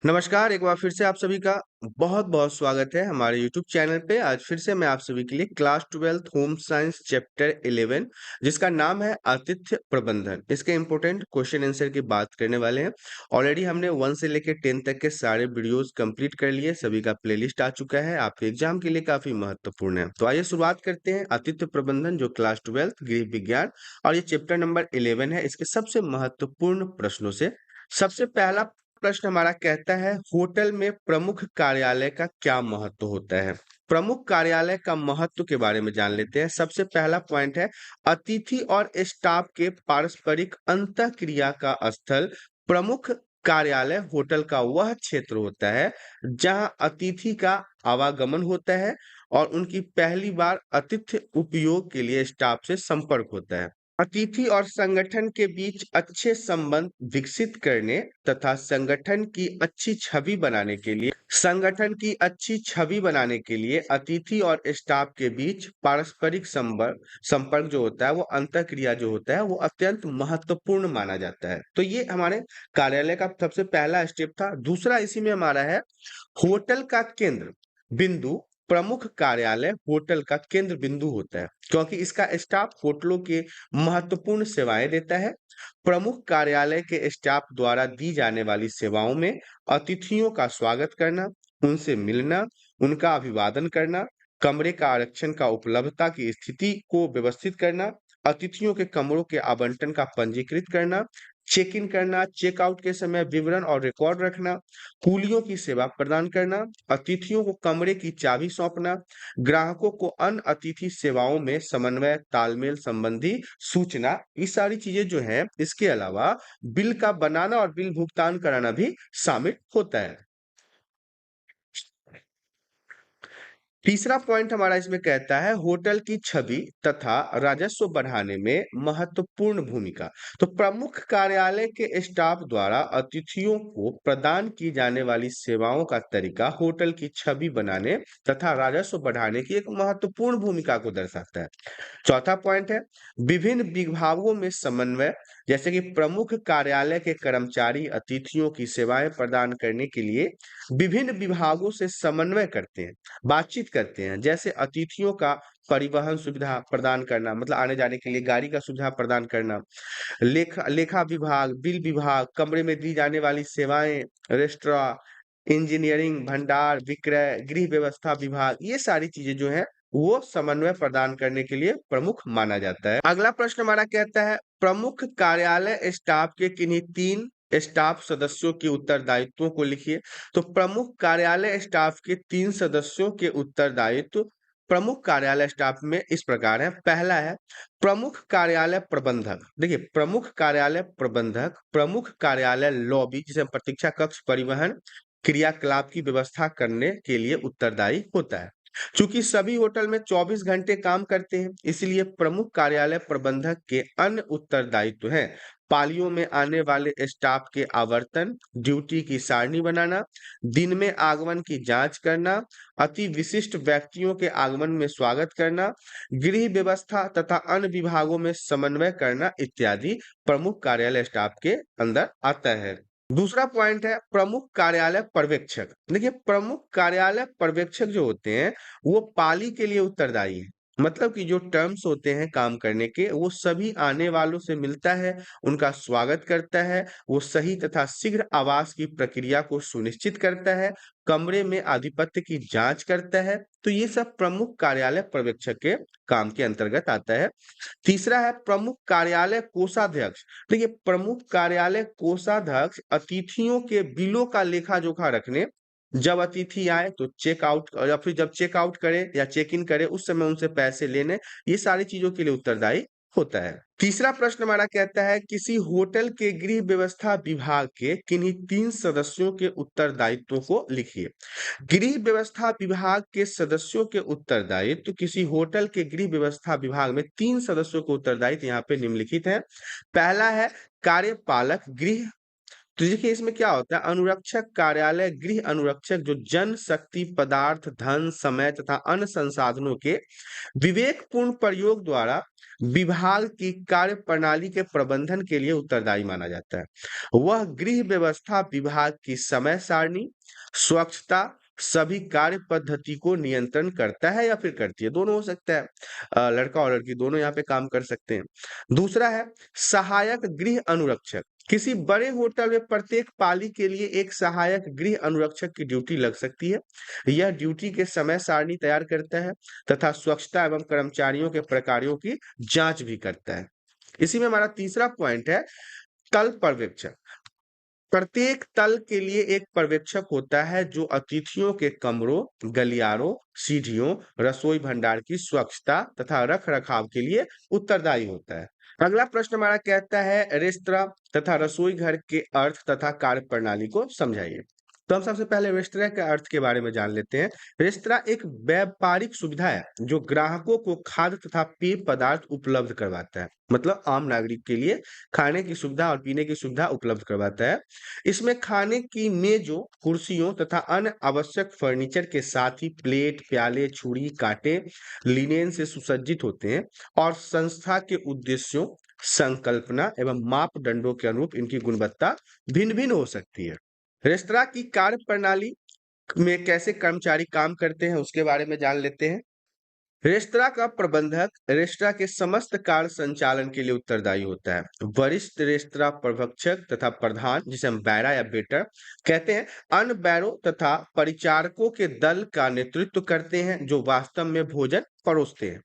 नमस्कार, एक बार फिर से आप सभी का बहुत-बहुत स्वागत है हमारे यूट्यूब चैनल पे। आज फिर से मैं आप सभी के लिए class 12th home science chapter 11 जिसका नाम है आतिथ्य प्रबंधन, इसके इम्पोर्टेंट क्वेश्चन आंसर की बात करने वाले हैं। ऑलरेडी हमने 1 से लेके 10 तक के सारे वीडियोस कंप्लीट कर लिए, सभी का प्लेलिस्ट आ चुका है, आपके एग्जाम के लिए काफ़ी महत्वपूर्ण है। तो आइए शुरुआत करते हैं आतिथ्य प्रबंधन जो क्लास 12th गृह विज्ञान और ये चैप्टर नंबर 11 है, इसके सबसे महत्वपूर्ण प्रश्नों से। सबसे पहला प्रश्न हमारा कहता है होटल में प्रमुख कार्यालय का क्या महत्व होता है। प्रमुख कार्यालय का महत्व के बारे में जान लेते हैं। सबसे पहला पॉइंट है अतिथि और स्टाफ के पारस्परिक अंतःक्रिया का स्थल। प्रमुख कार्यालय होटल का वह क्षेत्र होता है जहां अतिथि का आवागमन होता है और उनकी पहली बार आतिथ्य उपयोग के लिए स्टाफ से संपर्क होता है। अतिथि और संगठन के बीच अच्छे संबंध विकसित करने तथा संगठन की अच्छी छवि बनाने के लिए अतिथि और स्टाफ के बीच पारस्परिक संपर्क संपर्क जो होता है वो अंतःक्रिया जो होता है वो अत्यंत महत्वपूर्ण माना जाता है। तो ये हमारे कार्यालय का सबसे पहला स्टेप था। दूसरा इसी में हमारा है होटल का केंद्र बिंदु। प्रमुख कार्यालय होटल का केंद्र बिंदु होता है क्योंकि इसका स्टाफ होटलों के महत्वपूर्ण सेवाएं देता है। प्रमुख कार्यालय के स्टाफ द्वारा दी जाने वाली सेवाओं में अतिथियों का स्वागत करना, उनसे मिलना, उनका अभिवादन करना, कमरे का आरक्षण का उपलब्धता की स्थिति को व्यवस्थित करना, अतिथियों के कमरों के आवंटन का पंजीकृत करना, चेक इन करना, चेकआउट के समय विवरण और रिकॉर्ड रखना, कुलियों की सेवा प्रदान करना, अतिथियों को कमरे की चाबी सौंपना, ग्राहकों को अन्य अतिथि सेवाओं में समन्वय तालमेल संबंधी सूचना, ये सारी चीजें जो है इसके अलावा बिल का बनाना और बिल भुगतान कराना भी शामिल होता है। तीसरा पॉइंट हमारा इसमें कहता है होटल की छवि तथा राजस्व बढ़ाने में महत्वपूर्ण भूमिका। तो प्रमुख कार्यालय के स्टाफ द्वारा अतिथियों को प्रदान की जाने वाली सेवाओं का तरीका होटल की छवि बनाने तथा राजस्व बढ़ाने की एक महत्वपूर्ण भूमिका को दर्शाता है। चौथा पॉइंट है विभिन्न विभागों में समन्वय। जैसे कि प्रमुख कार्यालय के कर्मचारी अतिथियों की सेवाएं प्रदान करने के लिए विभिन्न विभागों से समन्वय करते हैं, बातचीत करते हैं। जैसे अतिथियों का परिवहन सुविधा प्रदान करना, मतलब आने जाने के लिए गाड़ी का सुविधा प्रदान करना, लेखा लेखा विभाग, बिल विभाग, कमरे में दी जाने वाली सेवाएं, रेस्टोरेंट, इंजीनियरिंग, भंडार, विक्रय, गृह व्यवस्था विभाग, ये सारी चीजें जो है वो समन्वय प्रदान करने के लिए प्रमुख माना जाता है। अगला प्रश्न हमारा कहता है प्रमुख कार्यालय स्टाफ के किन्हीं 3 स्टाफ सदस्यों के उत्तरदायित्वों को लिखिए। तो प्रमुख कार्यालय स्टाफ के 3 सदस्यों के उत्तरदायित्व प्रमुख कार्यालय स्टाफ में इस प्रकार है। पहला है प्रमुख कार्यालय प्रबंधक। देखिए प्रमुख कार्यालय प्रबंधक प्रमुख कार्यालय लॉबी जिसे हम प्रतीक्षा कक्ष परिवहन क्रियाकलाप की व्यवस्था करने के लिए उत्तरदायी होता है। चूंकि सभी होटल में 24 घंटे काम करते हैं इसलिए प्रमुख कार्यालय प्रबंधक के अन्य उत्तरदायित्व हैं पालियों में आने वाले स्टाफ के आवर्तन, ड्यूटी की सारणी बनाना, दिन में आगमन की जांच करना, अति विशिष्ट व्यक्तियों के आगमन में स्वागत करना, गृह व्यवस्था तथा अन्य विभागों में समन्वय करना इत्यादि प्रमुख कार्यालय स्टाफ के अंदर आता है। दूसरा पॉइंट है प्रमुख कार्यालय पर्यवेक्षक। देखिए प्रमुख कार्यालय पर्यवेक्षक जो होते हैं वो पाली के लिए उत्तरदायी है। मतलब कि जो टर्म्स होते हैं काम करने के वो सभी आने वालों से मिलता है, उनका स्वागत करता है, वो सही तथा शीघ्र आवास की प्रक्रिया को सुनिश्चित करता है, कमरे में आधिपत्य की जांच करता है। तो ये सब प्रमुख कार्यालय पर्यवेक्षक के काम के अंतर्गत आता है। तीसरा है प्रमुख कार्यालय कोषाध्यक्ष। देखिए प्रमुख कार्यालय कोषाध्यक्ष अतिथियों के बिलों का लेखा जोखा रखने, जब अतिथि आए तो चेक आउट या फिर जब चेक आउट करे या चेक इन करे उस समय उनसे पैसे लेने, ये सारी चीजों के लिए उत्तरदायी होता है। तीसरा प्रश्न हमारा कहता है किसी होटल के गृह व्यवस्था विभाग के किन्हीं 3 सदस्यों के उत्तरदायित्वों को लिखिए। गृह व्यवस्था विभाग के सदस्यों के उत्तरदायित्व किसी होटल के गृह व्यवस्था विभाग में 3 सदस्यों के उत्तरदायित्व यहाँ पे निम्नलिखित है। पहला है कार्यपालक गृह। तो देखिए इसमें क्या होता है, अनुरक्षक कार्यालय गृह अनुरक्षक जो जन शक्ति, पदार्थ, धन, समय तथा अन्य संसाधनों के विवेकपूर्ण प्रयोग द्वारा विभाग की कार्य प्रणाली के प्रबंधन के लिए उत्तरदायी माना जाता है। वह गृह व्यवस्था विभाग की समय सारणी, स्वच्छता, सभी कार्य पद्धति को नियंत्रण करता है या फिर करती है, दोनों हो सकता है। लड़का और लड़की दोनों यहाँ पे काम कर सकते हैं। दूसरा है सहायक गृह अनुरक्षक। किसी बड़े होटल में प्रत्येक पाली के लिए एक सहायक गृह अनुरक्षक की ड्यूटी लग सकती है। यह ड्यूटी के समय सारणी तैयार करता है तथा स्वच्छता एवं कर्मचारियों के प्रकारों की जांच भी करता है। इसी में हमारा तीसरा पॉइंट है तल पर्यवेक्षक। प्रत्येक तल के लिए एक पर्यवेक्षक होता है जो अतिथियों के कमरों, गलियारों, सीढ़ियों, रसोई भंडार की स्वच्छता तथा रख रखाव के लिए उत्तरदायी होता है। अगला प्रश्न हमारा कहता है रेस्तरां तथा रसोई घर के अर्थ तथा कार्य प्रणाली को समझाइए। तो हम सबसे पहले रेस्तरां के अर्थ के बारे में जान लेते हैं। रेस्तरां एक व्यापारिक सुविधा है जो ग्राहकों को खाद्य तथा पेय पदार्थ उपलब्ध करवाता है, मतलब आम नागरिक के लिए खाने की सुविधा और पीने की सुविधा उपलब्ध करवाता है। इसमें खाने की मेजों, कुर्सियों तथा अन्य आवश्यक फर्नीचर के साथ ही प्लेट, प्याले, छुरी, कांटे लिनेन से सुसज्जित होते हैं और संस्था के उद्देश्यों, संकल्पना एवं मापदंडों के अनुरूप इनकी गुणवत्ता भिन्न-भिन्न हो सकती है। रेस्तरां की कार्य प्रणाली में कैसे कर्मचारी काम करते हैं उसके बारे में जान लेते हैं। रेस्तरां का प्रबंधक रेस्तरां के समस्त कार्य संचालन के लिए उत्तरदायी होता है। वरिष्ठ रेस्तरां प्रबंधक तथा प्रधान, जिसे हम बैरा या बेटर कहते हैं, अन्य बैरों तथा परिचारकों के दल का नेतृत्व करते हैं जो वास्तव में भोजन परोसते हैं।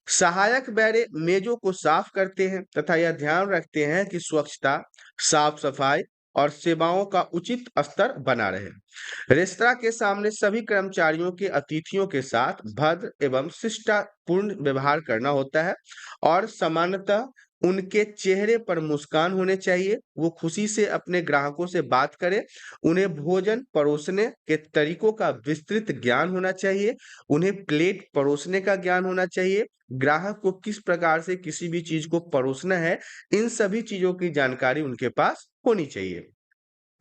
सहायक बैरे मेजों को साफ करते हैं तथा यह ध्यान रखते हैं कि स्वच्छता, साफ सफाई और सेवाओं का उचित स्तर बना रहे। रेस्तरां के सामने सभी कर्मचारियों के अतिथियों के साथ भद्र एवं शिष्टापूर्ण व्यवहार करना होता है और सामान्यतः उनके चेहरे पर मुस्कान होने चाहिए। वो खुशी से अपने ग्राहकों से बात करें। उन्हें भोजन परोसने के तरीकों का विस्तृत ज्ञान होना चाहिए। उन्हें प्लेट परोसने का ज्ञान होना चाहिए। ग्राहक को किस प्रकार से किसी भी चीज को परोसना है, इन सभी चीजों की जानकारी उनके पास होनी चाहिए।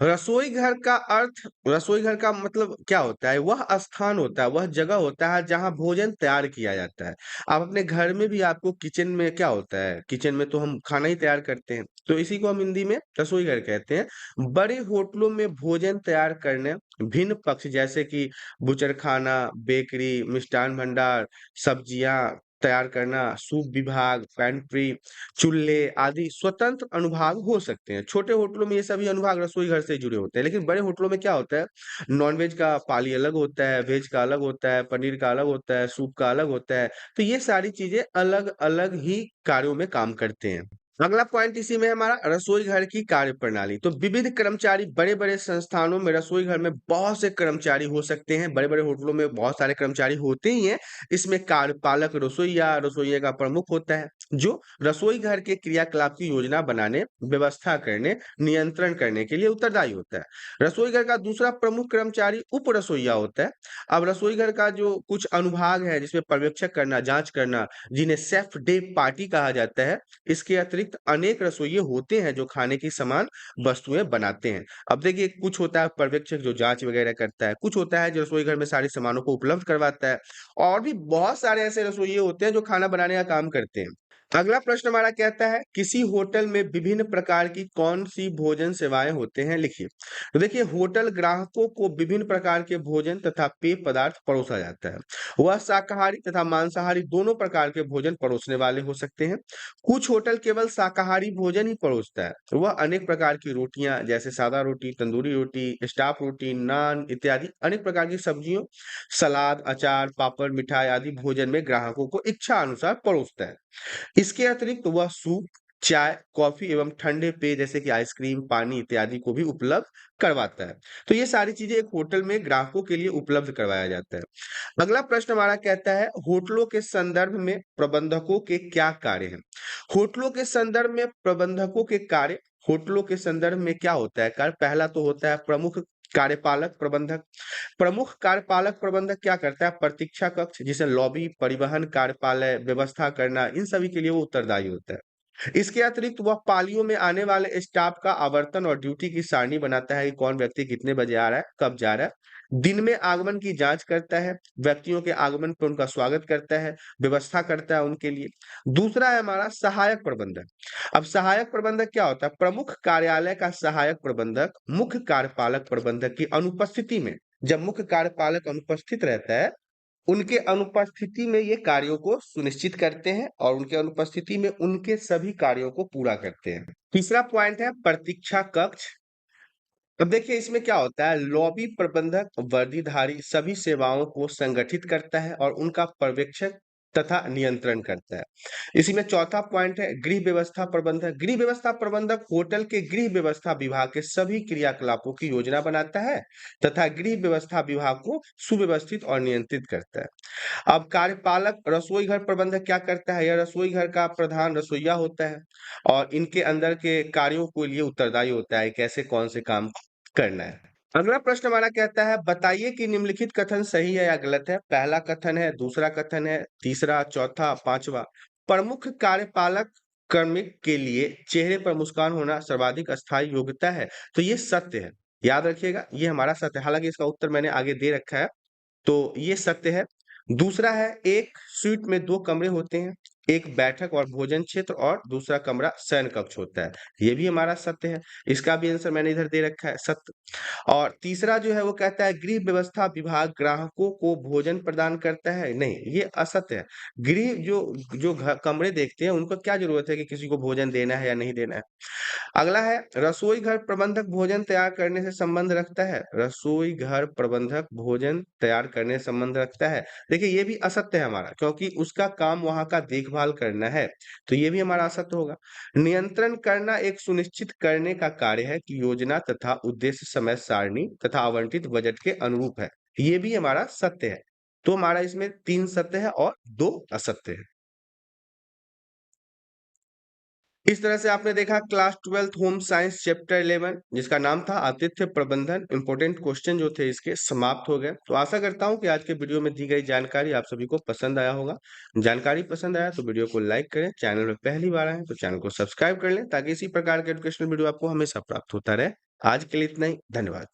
रसोई घर का अर्थ, रसोई घर का मतलब क्या होता है? वह स्थान होता है, वह जगह होता है जहाँ भोजन तैयार किया जाता है। आप अपने घर में भी आपको किचन में क्या होता है? किचन में तो हम खाना ही तैयार करते हैं, तो इसी को हम हिंदी में रसोई घर कहते हैं। बड़े होटलों में भोजन तैयार करने भिन्न पक्ष जैसे कि बूचड़खाना, बेकरी, मिष्ठान भंडार, सब्जियाँ तैयार करना, सूप विभाग, पेंट्री, चूल्हे आदि स्वतंत्र अनुभाग हो सकते हैं। छोटे होटलों में ये सभी अनुभाग रसोई घर से जुड़े होते हैं, लेकिन बड़े होटलों में क्या होता है, नॉन-वेज का पाली अलग होता है, वेज का अलग होता है, पनीर का अलग होता है, सूप का अलग होता है। तो ये सारी चीज़ें अलग-अलग ही कार्यों में काम करते हैं। अगला पॉइंट इसी में है हमारा रसोई घर की कार्यप्रणाली। तो विविध कर्मचारी बड़े-बड़े संस्थानों में रसोई घर में बहुत से कर्मचारी हो सकते हैं, बड़े-बड़े होटलों में बहुत सारे कर्मचारी होते ही हैं। इसमें कार्यपालक रसोइया, रसोइये का प्रमुख होता है, जो रसोई घर के क्रियाकलाप की योजना बनाने, व्यवस्था करने, नियंत्रण करने के लिए उत्तरदायी होता है। रसोई घर का दूसरा प्रमुख कर्मचारी उप रसोइया होता है। अब रसोई घर का जो कुछ अनुभाग है जिसमें पर्यवेक्षक करना, जाँच करना, जिन्हें शेफ डे पार्टी कहा जाता है, इसके अतिरिक्त अनेक रसोइये होते हैं जो खाने की समान वस्तुएँ बनाते हैं। अब देखिए कुछ होता है पर्यवेक्षक जो जाँच वगैरह करता है, कुछ होता है जो रसोई घर में सारे सामानों को उपलब्ध करवाता है और भी बहुत सारे ऐसे रसोइये होते हैं जो खाना बनाने का काम करते हैं। अगला प्रश्न हमारा कहता है किसी होटल में विभिन्न प्रकार की कौन-सी भोजन सेवाएँ होते हैं लिखिए। तो देखिए होटल ग्राहकों को विभिन्न प्रकार के भोजन तथा पेय पदार्थ परोसा जाता है। वह शाकाहारी तथा मांसाहारी दोनों प्रकार के भोजन परोसने वाले हो सकते हैं। कुछ होटल केवल शाकाहारी भोजन ही परोसता है। वह अनेक प्रकार की रोटियाँ जैसे सादा रोटी, तंदूरी रोटी, स्टाफ रोटी, नान इत्यादि अनेक प्रकार की सब्जियों, सलाद, अचार, पापड़, मिठाई आदि भोजन में ग्राहकों को इच्छा अनुसार परोसता है। इसके अतिरिक्त वह सूप, चाय, कॉफ़ी एवं ठंडे पेय जैसे कि आइसक्रीम, पानी इत्यादि को भी उपलब्ध करवाता है। तो ये सारी चीज़ें एक होटल में ग्राहकों के लिए उपलब्ध करवाया जाता है। अगला प्रश्न हमारा कहता है होटलों के संदर्भ में प्रबंधकों के क्या कार्य हैं? होटलों के संदर्भ में प्रबंधकों के कार्य, होटलों के संदर्भ में क्या होता है कार्य? पहला तो होता है प्रमुख कार्यपालक प्रबंधक। प्रमुख कार्यपालक प्रबंधक क्या करता है? प्रतीक्षा कक्ष जिसे लॉबी, परिवहन कार्यपालय, व्यवस्था करना इन सभी के लिए वो उत्तरदायी होता है। इसके अतिरिक्त वह पालियों में आने वाले स्टाफ का आवर्तन और ड्यूटी की सारणी बनाता है कि कौन व्यक्ति कितने बजे आ रहा है, कब जा रहा है। दिन में आगमन की जांच करता है, व्यक्तियों के आगमन पर उनका स्वागत करता है, व्यवस्था करता है उनके लिए। दूसरा है हमारा सहायक प्रबंधक। अब सहायक प्रबंधक क्या होता है? प्रमुख कार्यालय का सहायक प्रबंधक मुख्य कार्यपालक प्रबंधक की अनुपस्थिति में, जब मुख्य कार्यपालक अनुपस्थित रहता है, उनके अनुपस्थिति में ये कार्यों को सुनिश्चित करते हैं और उनके अनुपस्थिति में उनके सभी कार्यों को पूरा करते हैं। तीसरा पॉइंट है प्रतीक्षा कक्ष। अब देखिए इसमें क्या होता है, लॉबी प्रबंधक वर्दीधारी सभी सेवाओं को संगठित करता है और उनका पर्यवेक्षण तथा नियंत्रण करता है। इसी में चौथा पॉइंट है गृह व्यवस्था प्रबंधक। गृह व्यवस्था प्रबंधक होटल के गृह व्यवस्था विभाग के सभी क्रियाकलापों की योजना बनाता है तथा गृह व्यवस्था विभाग को सुव्यवस्थित और नियंत्रित करता है। अब कार्यपालक रसोई घर प्रबंधक क्या करता है? यह रसोई घर का प्रधान रसोइया होता है और इनके अंदर के कार्यों के लिए उत्तरदायी होता है, कैसे कौन से काम करना है। अगला प्रश्न हमारा कहता है बताइए कि निम्नलिखित कथन सही है या गलत है। पहला कथन है, दूसरा कथन है, तीसरा, चौथा, पांचवा। प्रमुख कार्यपालक कार्मिक के लिए चेहरे पर मुस्कान होना सर्वाधिक अस्थायी योग्यता है। तो ये सत्य है, याद रखिएगा, ये हमारा सत्य है। हालांकि इसका उत्तर मैंने आगे दे रखा है, तो ये सत्य है। दूसरा है एक स्वीट में 2 कमरे होते हैं, एक बैठक और भोजन क्षेत्र और दूसरा कमरा शयन कक्ष होता है। ये भी हमारा सत्य है। इसका भी आंसर मैंने इधर दे रखा है, सत्य। और तीसरा जो है वो कहता है गृह व्यवस्था विभाग ग्राहकों को भोजन प्रदान करता है। नहीं, ये असत्य है। गृह जो जो कमरे देखते हैं उनको क्या जरूरत है कि किसी को भोजन देना है या नहीं देना है। अगला है रसोई घर प्रबंधक भोजन तैयार करने से संबंध रखता है। रसोई घर प्रबंधक भोजन तैयार करने से संबंध रखता है। देखिए ये भी असत्य है हमारा, क्योंकि उसका काम वहां का देखभाल करना है, तो ये भी हमारा असत्य होगा। नियंत्रण करना एक सुनिश्चित करने का कार्य है कि योजना तथा उद्देश्य समय सारणी तथा आवंटित बजट के अनुरूप है। ये भी हमारा सत्य है। तो हमारा इसमें 3 सत्य है और 2 असत्य है। इस तरह से आपने देखा class 12th home science chapter 11 जिसका नाम था आतिथ्य प्रबंधन। इंपॉर्टेंट क्वेश्चन जो थे इसके समाप्त हो गए। तो आशा करता हूं कि आज के वीडियो में दी गई जानकारी आप सभी को पसंद आया होगा। जानकारी पसंद आया तो वीडियो को लाइक करें, चैनल में पहली बार आए तो चैनल को सब्सक्राइब कर लें ताकि इसी प्रकार के एजुकेशनल वीडियो आपको हमेशा प्राप्त होता रहे। आज के लिए इतना ही, धन्यवाद।